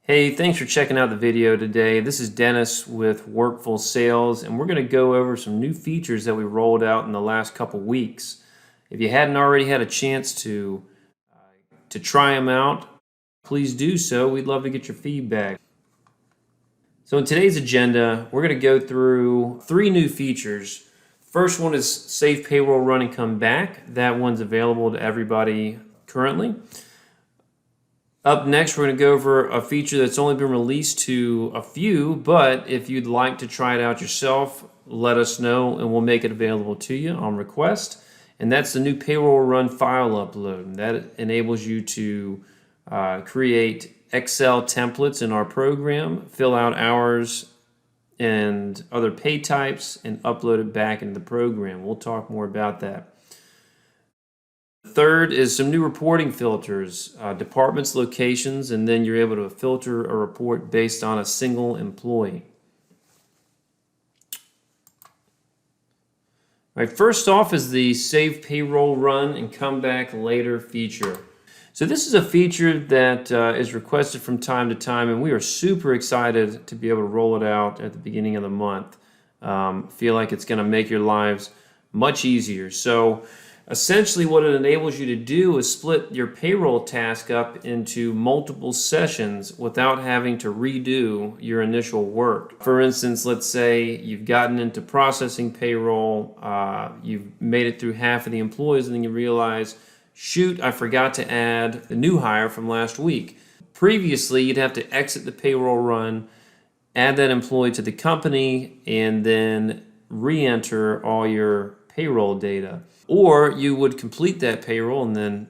Hey, thanks for checking out the video today. This is Dennis with Workful Sales, and we're going to go over some new features that we rolled out in the last couple weeks. If you hadn't already had a chance to try them out, please do so. We'd love to get your feedback. So in today's agenda, we're going to go through 3 new features. First one is Save Payroll Run and Come Back. That one's available to everybody currently. Up next, we're going to go over a feature that's only been released to a few, but if you'd like to try it out yourself, let us know and we'll make it available to you on request. And that's the new Payroll Run file upload. That enables you to create Excel templates in our program, fill out hours and other pay types, and upload it back into the program. We'll talk more about that. Third is some new reporting filters, departments, locations, and then you're able to filter a report based on a single employee. All right, first off is the Save Payroll Run and Come Back Later feature. So this is a feature that is requested from time to time, and we are super excited to be able to roll it out at the beginning of the month. Feel like it's going to make your lives much easier. So essentially what it enables you to do is split your payroll task up into multiple sessions without having to redo your initial work. For instance, let's say you've gotten into processing payroll, you've made it through half of the employees, and then you realize, shoot, I forgot to add the new hire from last week. Previously, you'd have to exit the payroll run, add that employee to the company, and then re-enter all your payroll data. Or you would complete that payroll and then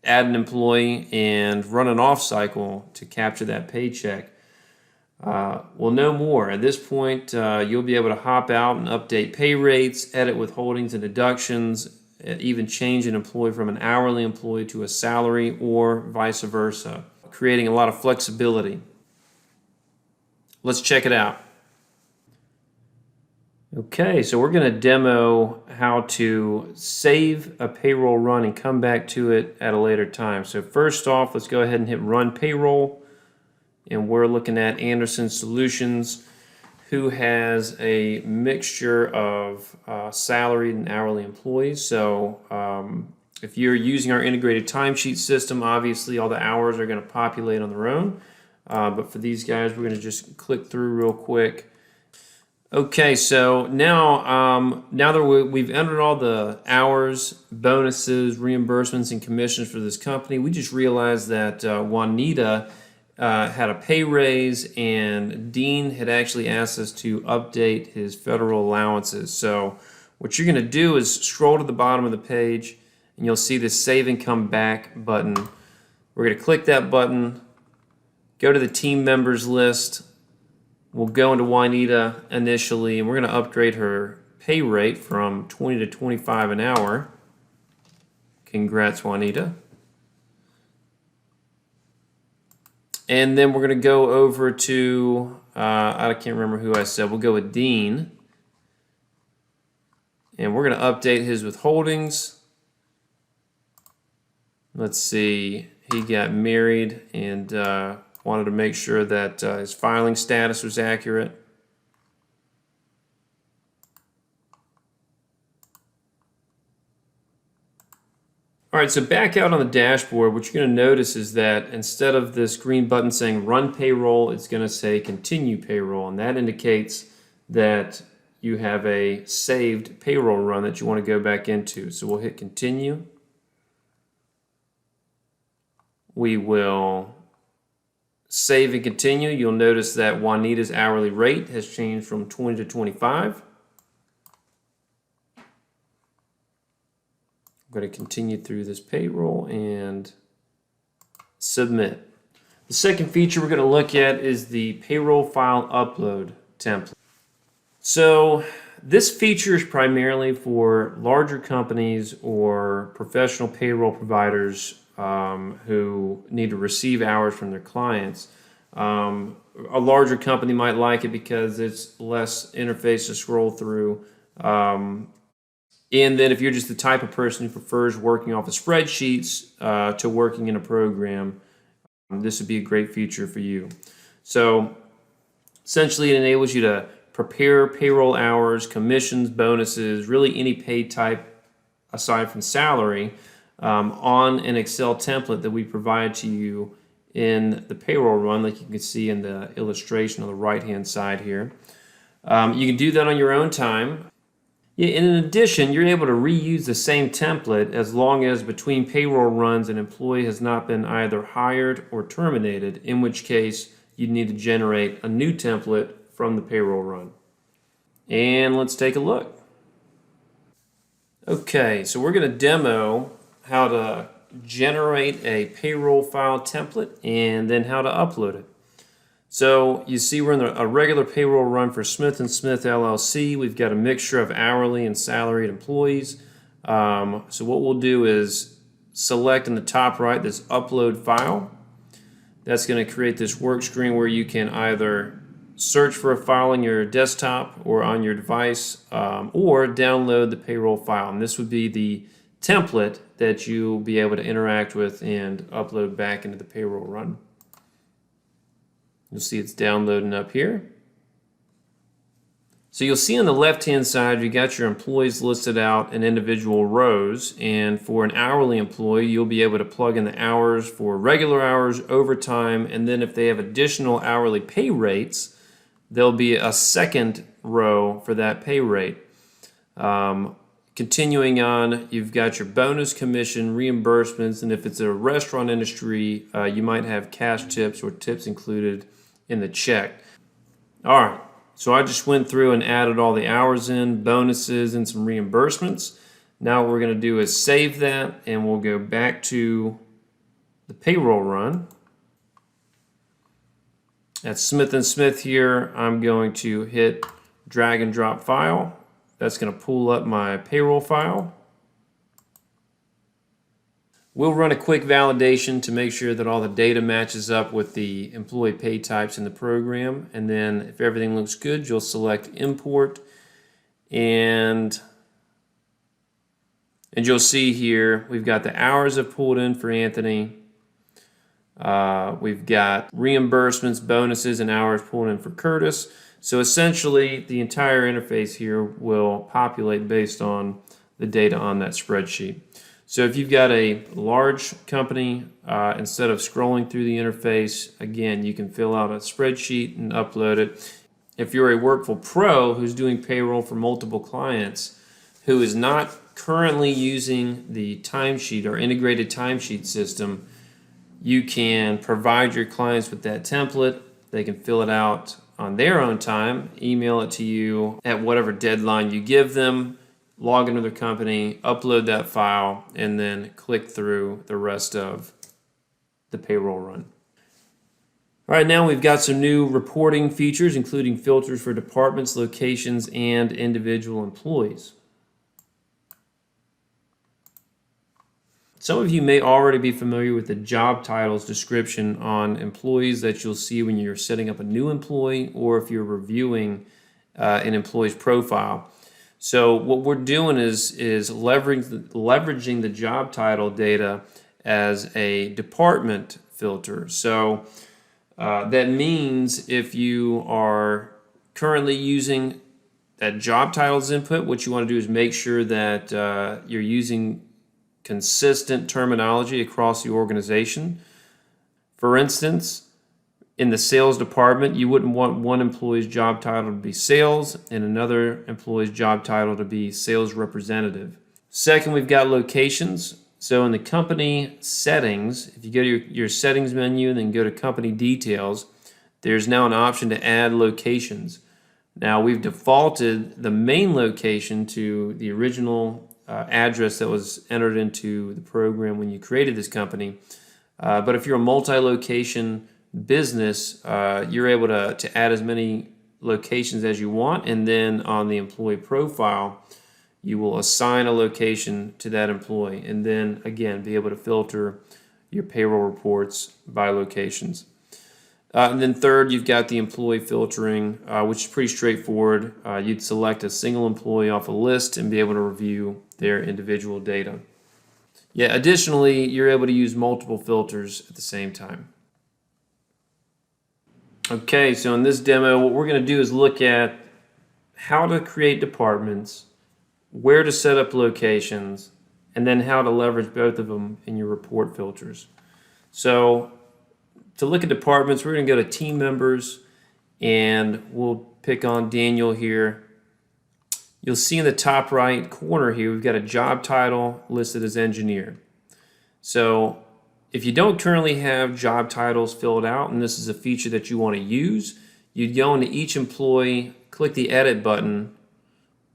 add an employee and run an off cycle to capture that paycheck. Well, no more. At this point, you'll be able to hop out and update pay rates, edit withholdings and deductions, even change an employee from an hourly employee to a salary or vice versa, creating a lot of flexibility. Let's check it out. Okay, so we're going to demo how to save a payroll run and come back to it at a later time. So first off, let's go ahead and hit Run Payroll. And we're looking at Anderson Solutions, who has a mixture of salaried and hourly employees. So if you're using our integrated timesheet system, obviously all the hours are going to populate on their own. But for these guys, we're going to just click through real quick. Okay, so now that we've entered all the hours, bonuses, reimbursements, and commissions for this company, we just realized that Juanita had a pay raise, and Dean had actually asked us to update his federal allowances. So what you're going to do is scroll to the bottom of the page, and you'll see this Save and Come Back button. We're going to click that button, go to the team members list. We'll go into Juanita initially, and we're going to upgrade her pay rate from 20 to 25 an hour. Congrats, Juanita. And then we're going to go over to, I can't remember who I said, we'll go with Dean. And we're going to update his withholdings. Let's see, he got married and wanted to make sure that his filing status was accurate. All right, so back out on the dashboard, what you're going to notice is that instead of this green button saying Run Payroll, it's going to say Continue Payroll, and that indicates that you have a saved payroll run that you want to go back into. So we'll hit Continue. We will save and continue. You'll notice that Juanita's hourly rate has changed from 20 to 25. I'm going to continue through this payroll and submit. The second feature we're going to look at is the Payroll File Upload template. So this feature is primarily for larger companies or professional payroll providers who need to receive hours from their clients. A larger company might like it because it's less interface to scroll through. And then if you're just the type of person who prefers working off of spreadsheets to working in a program, this would be a great feature for you. So essentially it enables you to prepare payroll hours, commissions, bonuses, really any pay type aside from salary on an Excel template that we provide to you in the payroll run, like you can see in the illustration on the right hand side here. You can do that on your own time. Yeah, and in addition, you're able to reuse the same template as long as between payroll runs an employee has not been either hired or terminated, in which case you'd need to generate a new template from the payroll run. And let's take a look. Okay, so we're going to demo how to generate a payroll file template and then how to upload it. So you see we're in a regular payroll run for Smith & Smith LLC. We've got a mixture of hourly and salaried employees. So what we'll do is select in the top right this upload file. That's going to create this work screen where you can either search for a file on your desktop or on your device or download the payroll file. And this would be the template that you'll be able to interact with and upload back into the payroll run. You'll see it's downloading up here. So you'll see on the left-hand side, you got your employees listed out in individual rows. And for an hourly employee, you'll be able to plug in the hours for regular hours, overtime, and then if they have additional hourly pay rates, there'll be a second row for that pay rate. Continuing on, you've got your bonus, commission, reimbursements, and if it's a restaurant industry, you might have cash tips or tips included in the check. All right, so I just went through and added all the hours in, bonuses, and some reimbursements. Now what we're going to do is save that, and we'll go back to the payroll run. At Smith & Smith here, I'm going to hit drag and drop file. That's going to pull up my payroll file. We'll run a quick validation to make sure that all the data matches up with the employee pay types in the program. And then if everything looks good, you'll select import. And you'll see here, we've got the hours I've pulled in for Anthony. We've got reimbursements, bonuses, and hours pulled in for Curtis. So essentially, the entire interface here will populate based on the data on that spreadsheet. So if you've got a large company, instead of scrolling through the interface, again, you can fill out a spreadsheet and upload it. If you're a Workful Pro who's doing payroll for multiple clients, who is not currently using the timesheet or integrated timesheet system, you can provide your clients with that template. They can fill it out on their own time, email it to you at whatever deadline you give them, log into their company, upload that file, and then click through the rest of the payroll run. All right, now we've got some new reporting features, including filters for departments, locations, and individual employees. Some of you may already be familiar with the job titles description on employees that you'll see when you're setting up a new employee or if you're reviewing an employee's profile. So what we're doing is leveraging the job title data as a department filter. So that means if you are currently using that job titles input, what you want to do is make sure that you're using consistent terminology across the organization. For instance, in the sales department, you wouldn't want one employee's job title to be sales and another employee's job title to be sales representative. Second, we've got locations. So in the company settings, if you go to your settings menu and then go to company details, there's now an option to add locations. Now we've defaulted the main location to the original address that was entered into the program when you created this company. But if you're a multi-location business, you're able to add as many locations as you want, and then on the employee profile, you will assign a location to that employee, and then again be able to filter your payroll reports by locations. And then third, you've got the employee filtering, which is pretty straightforward. You'd select a single employee off a list and be able to review their individual data. Yeah, additionally, you're able to use multiple filters at the same time. Okay, so in this demo, what we're going to do is look at how to create departments, where to set up locations, and then how to leverage both of them in your report filters. So to look at departments, we're going to go to team members, and we'll pick on Daniel here. You'll see in the top right corner here, we've got a job title listed as engineer. So if you don't currently have job titles filled out, and this is a feature that you want to use, you'd go into each employee, click the edit button,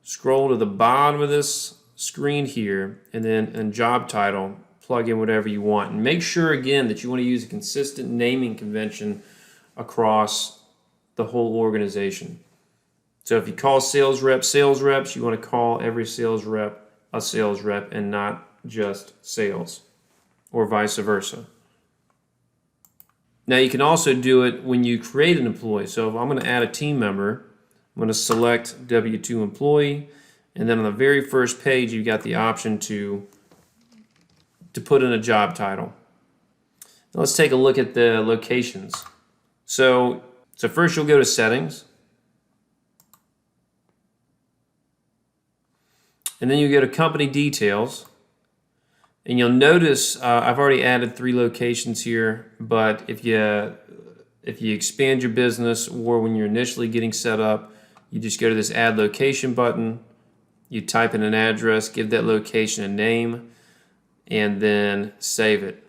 scroll to the bottom of this screen here, and then in job title, plug in whatever you want. And make sure again that you want to use a consistent naming convention across the whole organization. So if you call sales reps, you want to call every sales rep a sales rep and not just sales, or vice versa. Now you can also do it when you create an employee. So if I'm going to add a team member, I'm going to select W2 employee, and then on the very first page you've got the option to put in a job title. Now let's take a look at the locations. So first you'll go to settings, and then you go to company details. And you'll notice I've already added 3 locations here, but if you expand your business, or when you're initially getting set up, you just go to this add location button, you type in an address, give that location a name, and then save it.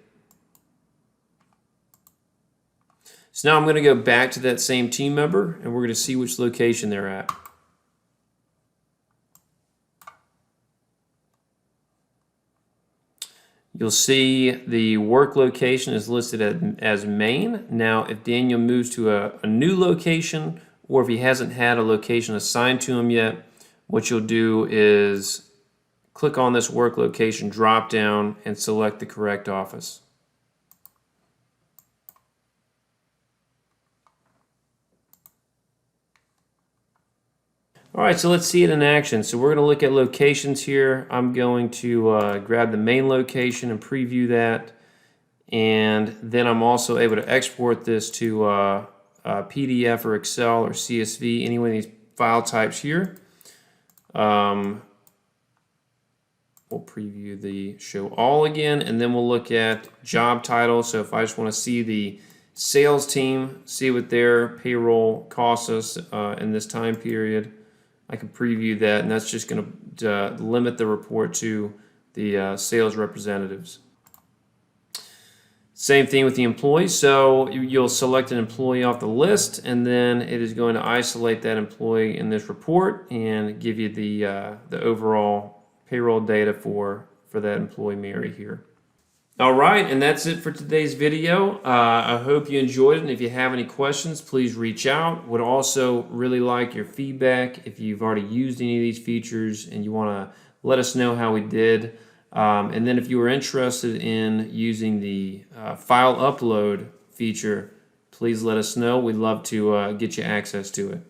So now I'm going to go back to that same team member, and we're going to see which location they're at. You'll see the work location is listed as main. Now, if Daniel moves to a new location, or if he hasn't had a location assigned to him yet, what you'll do is click on this work location drop down and select the correct office. All right, so let's see it in action. So we're going to look at locations here. I'm going to grab the main location and preview that. And then I'm also able to export this to PDF or Excel or CSV, any one of these file types here. We'll preview the show all again, and then we'll look at job title. So if I just want to see the sales team, see what their payroll costs us in this time period, I can preview that, and that's just going to limit the report to the sales representatives. Same thing with the employee. So you'll select an employee off the list, and then it is going to isolate that employee in this report and give you the overall payroll data for that employee Mary here. All right, and that's it for today's video. I hope you enjoyed it, and if you have any questions, please reach out. Would also really like your feedback if you've already used any of these features and you want to let us know how we did. And then if you were interested in using the file upload feature, please let us know. We'd love to get you access to it.